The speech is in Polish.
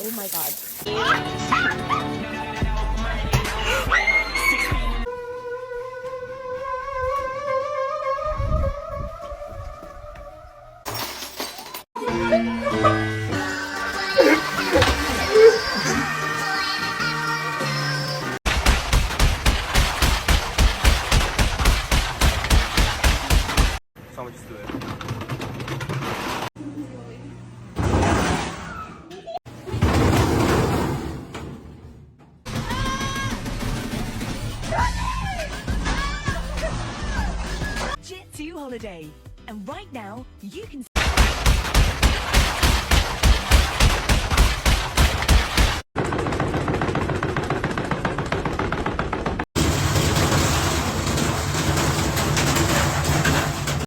Oh my god. Someone just do it. Jet2 holiday. And right now, you can